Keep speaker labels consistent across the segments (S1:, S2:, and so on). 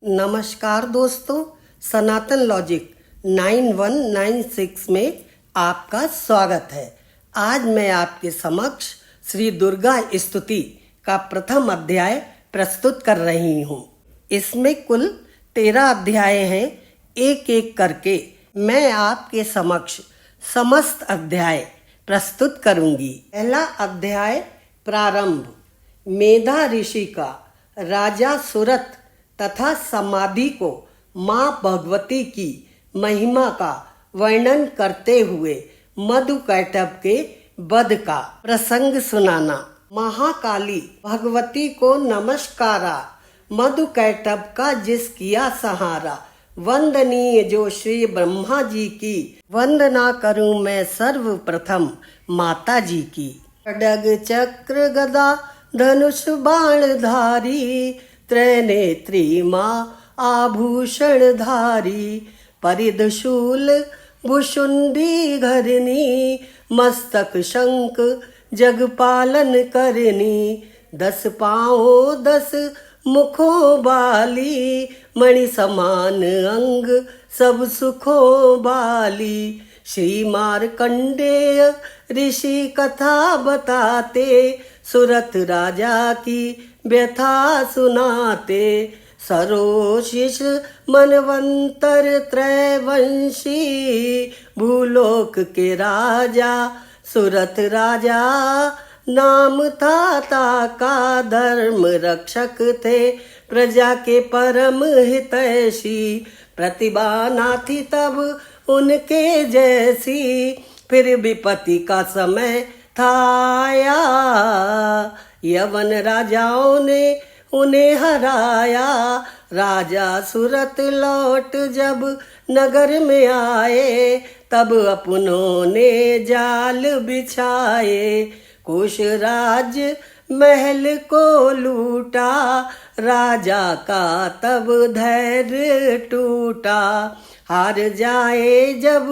S1: नमस्कार दोस्तों, सनातन लॉजिक 9196 में आपका स्वागत है। आज मैं आपके समक्ष श्री दुर्गा स्तुति का प्रथम अध्याय प्रस्तुत कर रही हूँ। इसमें कुल 13 अध्याय हैं। एक एक करके मैं आपके समक्ष समस्त अध्याय प्रस्तुत करूंगी। पहला अध्याय प्रारंभ। मेधा ऋषि का राजा सुरत तथा समाधि को माँ भगवती की महिमा का वर्णन करते हुए मधुकैटभ के वध का प्रसंग सुनाना। महाकाली भगवती को नमस्कारा, मधुकैटभ का जिस किया सहारा। वंदनीय जो श्री ब्रह्मा जी की, वंदना करूं मैं सर्वप्रथम माता जी की। खड्ग चक्र गदा धनुष बाण धारी, त्रैनेत्री माँ आभूषण धारी। परिध शूल भुषुंडी घरनी, मस्तक शंख जग पालन करनी। 10 पाँव 10 मुखों बाली, मणि समान अंग सब सुखों बाली। श्री मार्कंडेय ऋषि कथा बताते, सुरत राजा की व्यथा सुनाते। सरोशिष मनवंतर त्रैवंशी, भूलोक के राजा सुरत राजा। नाम था ताका, धर्म रक्षक थे, प्रजा के परम हितैषी। प्रतिभा ना थी तब उनके जैसी, फिर विपत्ति का समय था आया। यवन राजाओं ने उन्हें हराया। राजा सुरत लौट जब नगर में आए, तब अपनों ने जाल बिछाए। कुश राज महल को लूटा, राजा का तब धैर्य टूटा। हार जाए जब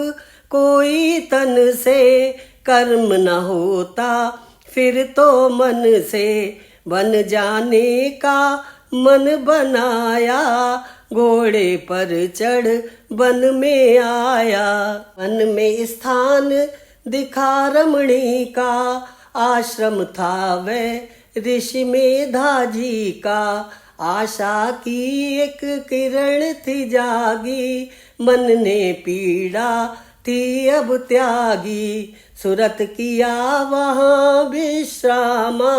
S1: कोई तन से, कर्म न होता फिर तो मन से। बन जाने का मन बनाया, घोड़े पर चढ़ वन में आया। वन में स्थान दिखा रमणी का, आश्रम था वह ऋषि मेधा जी का। आशा की एक किरण थी जागी, मन ने पीड़ा थी अब त्यागी। सुरत किया वहाँ विश्रामा,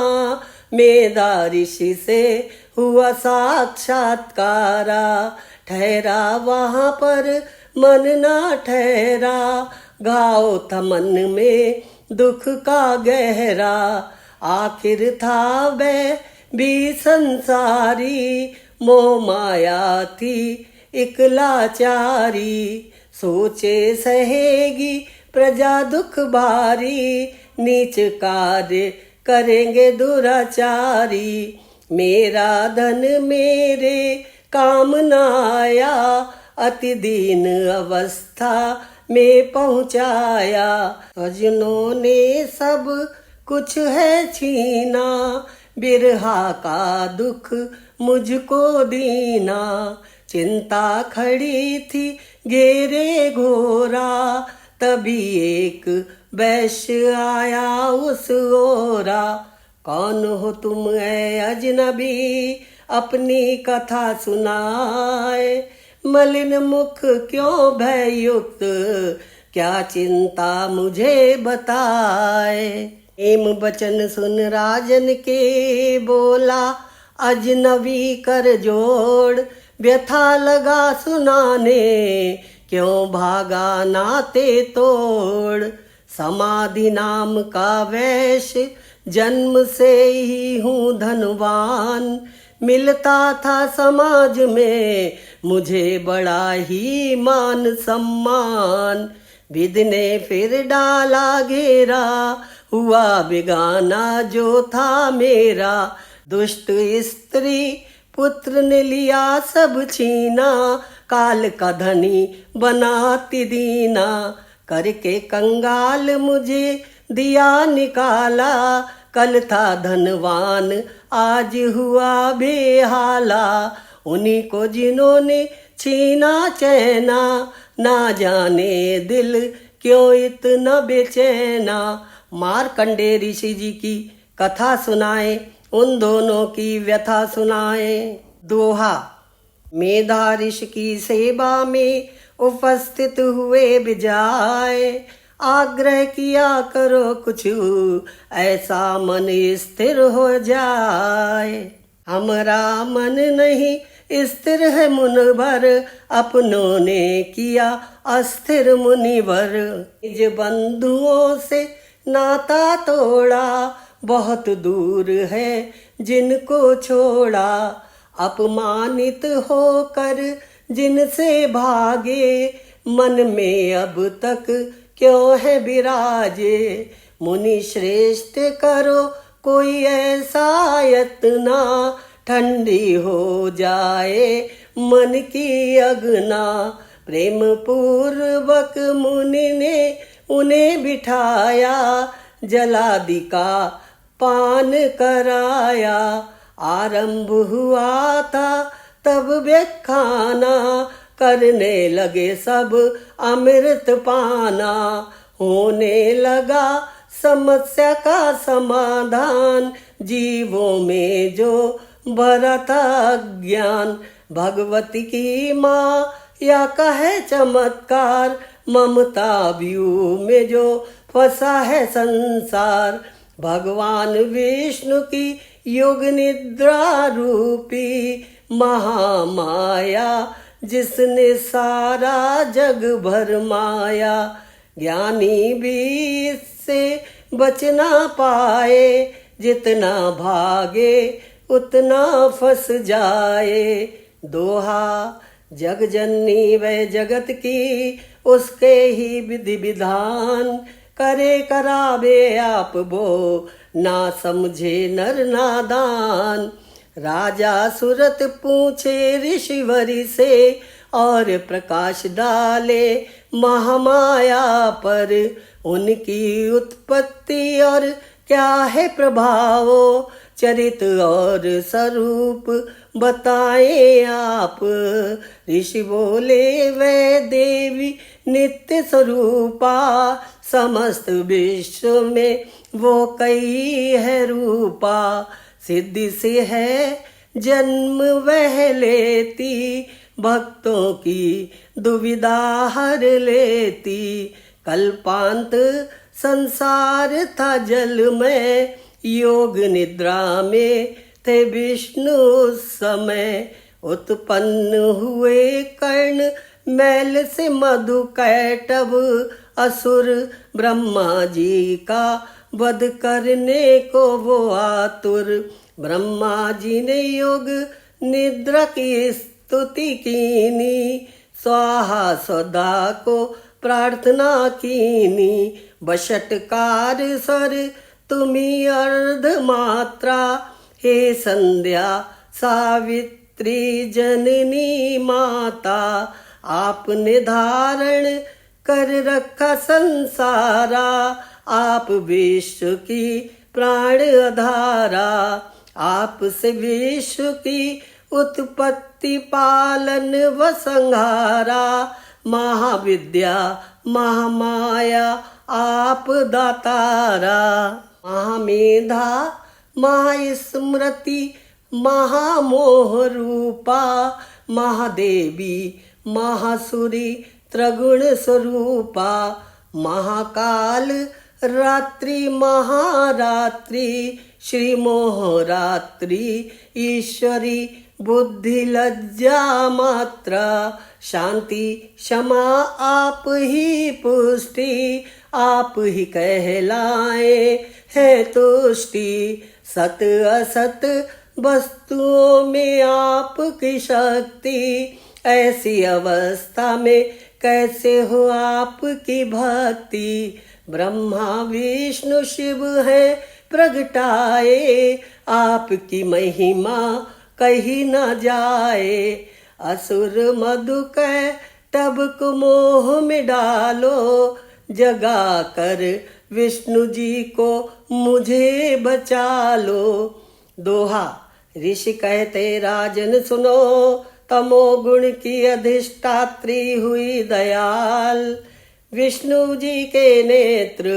S1: मेधा ऋषि से हुआ साक्षात्कारा। ठहरा वहाँ पर मन ना ठहरा, घाव था मन में दुख का गहरा। आखिर था वह भी संसारी, मोह माया थी एक लाचारी। सोचे सहेगी प्रजा दुख भारी, नीच कार्य करेंगे दुराचारी। मेरा धन मेरे काम न आया, अति दीन अवस्था में पहुँचाया। स्वजनों ने सब कुछ है छीना, बिरहा का दुख मुझको दीना। चिंता खड़ी थी घेरे घोरा, तभी एक वैश्य आया उस ओरा। कौन हो तुम ऐ अजनबी, अपनी कथा सुनाए। मलिन मुख क्यों भययुक्त, क्या चिंता मुझे बताए। हेम बचन सुन राजन के बोला, अजनबी कर जोड़। व्यथा लगा सुनाने, क्यों भागा नाते तोड़। समाधि नाम का वैश्य, जन्म से ही हूँ धनवान। मिलता था समाज में मुझे बड़ा ही मान सम्मान। विधि ने फिर डाला घेरा, हुआ बेगाना जो था मेरा। दुष्ट स्त्री पुत्र ने लिया सब छीना, काल का धनी बनाती दीना। करके कंगाल मुझे दिया निकाला, कल था धनवान आज हुआ बेहाला। उन्हीं को जिन्होंने छीना चैना, ना जाने दिल क्यों इतना बेचैना। मार्कंडे ऋषि जी की कथा सुनाए, उन दोनों की व्यथा सुनाए। दोहा। मेधा ऋषि की सेवा में उपस्थित हुए बिजाय, आग्रह किया करो कुछ ऐसा मन स्थिर हो जाए। हमारा मन नहीं स्थिर है मुनिवर, अपनों ने किया अस्थिर मुनिवर। निज बंधुओं से नाता तोड़ा, बहुत दूर है जिनको छोड़ा। अपमानित होकर जिनसे भागे, मन में अब तक क्यों है विराजे। मुनि श्रेष्ठ करो कोई ऐसा यत्ना, ठंडी हो जाए मन की अग्ना। प्रेम पूर्वक मुनि ने उन्हें बिठाया, जलादि का पान कराया। आरंभ हुआ था तब व्याख्याना, करने लगे सब अमृत पाना। होने लगा समस्या का समाधान, जीवों में जो भरा था ज्ञान। भगवती की माँ या कहे चमत्कार, ममता व्यू में जो फंसा है संसार। भगवान विष्णु की योग निद्रा रूपी महामाया, जिसने सारा जग भर माया। ज्ञानी भी इससे बच ना पाए, जितना भागे उतना फंस जाए। दोहा। जग जननी वह जगत की, उसके ही विधि विधान। करे करावे आप वो, ना समझे नर नादान। राजा सुरत पूछे ऋषिवरी से, और प्रकाश डाले महामाया पर। उनकी उत्पत्ति और क्या है प्रभाव, चरित और स्वरूप बताए आप। ऋषि बोले वह देवी नित्य स्वरूपा, समस्त विश्व में वो कई है रूपा। सिद्धि से है जन्म वह लेती, भक्तों की दुविधा हर लेती। कल्पांत संसार था जल में, योग निद्रा में थे विष्णु उस समय। उत्पन्न हुए कर्ण मैल से मधु कैटभ, असुर ब्रह्मा जी का वध करने को वो आतुर। ब्रह्मा जी ने योग निद्रा की स्तुति कीनी, स्वाहा सदा को प्रार्थना कीनी। बशटकार सर तुम्ही अर्ध मात्रा, हे संध्या सावित्री जननी माता। आपने धारण कर रखा संसारा, आप विश्व की प्राण आधारा। आपसे विश्व की उत्पत्ति पालन व संहारा। महाविद्या महामाया आप दातारा। महामेधा महास्मृति महामोह रूपा, महादेवी महासुरी त्रिगुण स्वरूपा। महाकाल रात्रि महारात्रि, श्री मोहरात्रि ईश्वरी बुद्धि लज्जा मात्रा। शांति क्षमा आप ही पुष्टि, आप ही कहलाए है तुष्टि। सत असत वस्तुओं में आपकी शक्ति, ऐसी अवस्था में कैसे हो आपकी भक्ति। ब्रह्मा विष्णु शिव है प्रगटाए, आपकी महिमा कही न जाए। असुर मधु कह तब को मोह में डालो, जगा कर विष्णु जी को मुझे बचा लो। दोहा। ऋषि कहते राजन सुनो, तमोगुण की अधिष्ठात्री हुई दयाल। विष्णु जी के नेत्र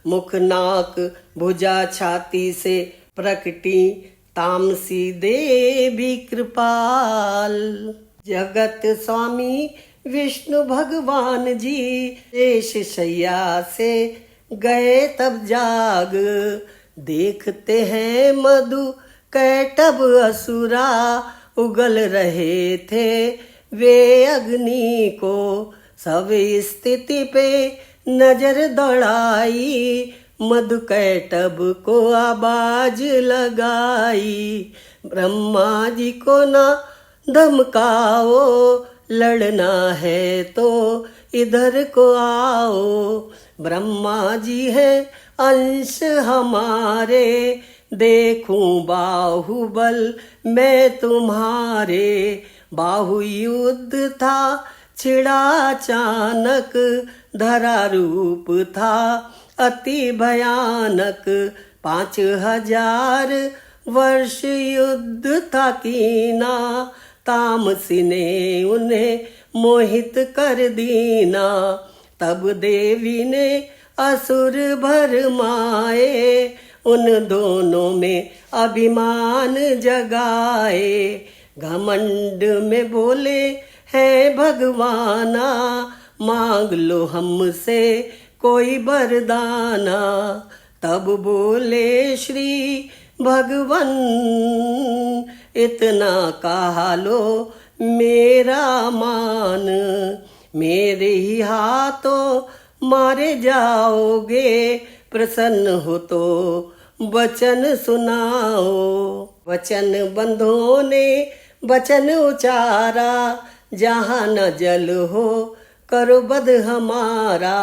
S1: मुख नाक भुजा छाती से प्रकटी, तामसी देवी कृपाल। जगत स्वामी विष्णु भगवान जी शेष शैया से गए तब जाग, देखते हैं मधु कैटभ असुरा, उगल रहे थे वे अग्नि को। सब स्थिति पे नजर दौड़ाई, मधु कैटभ को आवाज लगाई। ब्रह्मा जी को ना धमकाओ, लड़ना है तो इधर को आओ। ब्रह्मा जी है अंश हमारे, देखूं बाहुबल मैं तुम्हारे। बाहु युद्ध था छिड़ा अचानक, धरा रूप था अति भयानक। 5000 वर्ष युद्ध था कीना, तामसी ने उन्हें मोहित कर दीना। तब देवी ने असुर भरमाए, उन दोनों में अभिमान जगाए। घमंड में बोले है भगवाना, मांग लो हमसे कोई वरदाना। तब बोले श्री भगवन, इतना कहा लो मेरा मान। मेरे ही हाथों मारे जाओगे, प्रसन्न हो तो वचन सुनाओ। वचन बंधुओं ने वचन उचारा, जहाँ न जल हो करो बध हमारा।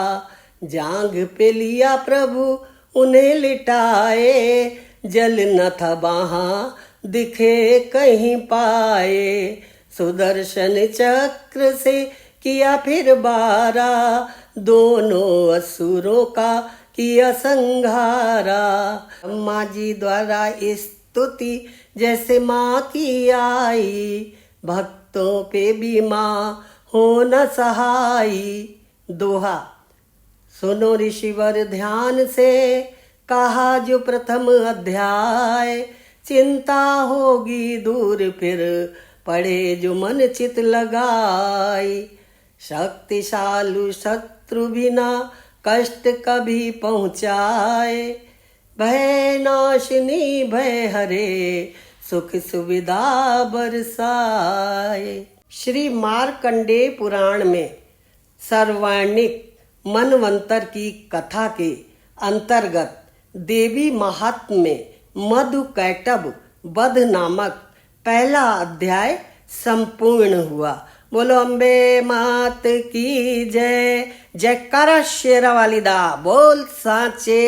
S1: जांग पे लिया प्रभु उन्हें लिटाए, जल न था वहाँ दिखे कहीं पाए। सुदर्शन चक्र से किया फिर बारा, दोनों असुरों का किया संहारा। अम्मा जी द्वारा स्तुति जैसे माँ की आई, भक्तों पे भी माँ हो न सहाई। दोहा सुनो ऋषिवर ध्यान से, कहा जो प्रथम अध्याय। चिंता होगी दूर फिर पढ़े जो मन चित लगाई। शक्तिशाली शत्रु बिना कष्ट कभी पहुँचाए, भय नाशिनी भय हरे सुख सुविधा बरसाए। श्री मार्कंडेय पुराण में सर्वाणिक मनवंतर की कथा के अंतर्गत देवी महात्म्य में मधु कैटभ वध नामक पहला अध्याय संपूर्ण हुआ। बोलो अम्बे मात की जय। जयकारा शेरा वाली दा बोल साचे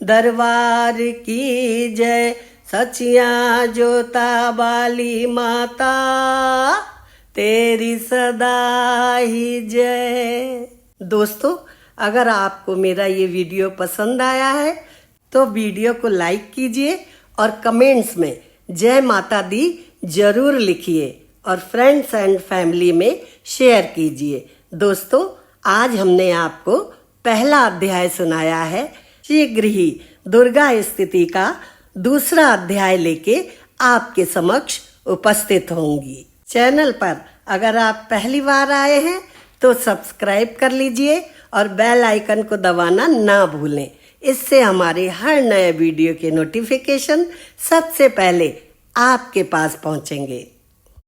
S1: दरबार की जय। सचिया जोता वाली माता तेरी सदा ही जय। दोस्तों, अगर आपको मेरा ये वीडियो पसंद आया है तो वीडियो को लाइक कीजिए और कमेंट्स में जय माता दी जरूर लिखिए और फ्रेंड्स एंड फैमिली में शेयर कीजिए। दोस्तों, आज हमने आपको पहला अध्याय सुनाया है। शीघ्र ही दुर्गा स्तुति का दूसरा अध्याय लेके आपके समक्ष उपस्थित होंगी। चैनल पर अगर आप पहली बार आए हैं तो सब्सक्राइब कर लीजिए और बेल आइकन को दबाना ना भूलें। इससे हमारे हर नए वीडियो के नोटिफिकेशन सबसे पहले आपके पास पहुंचेंगे।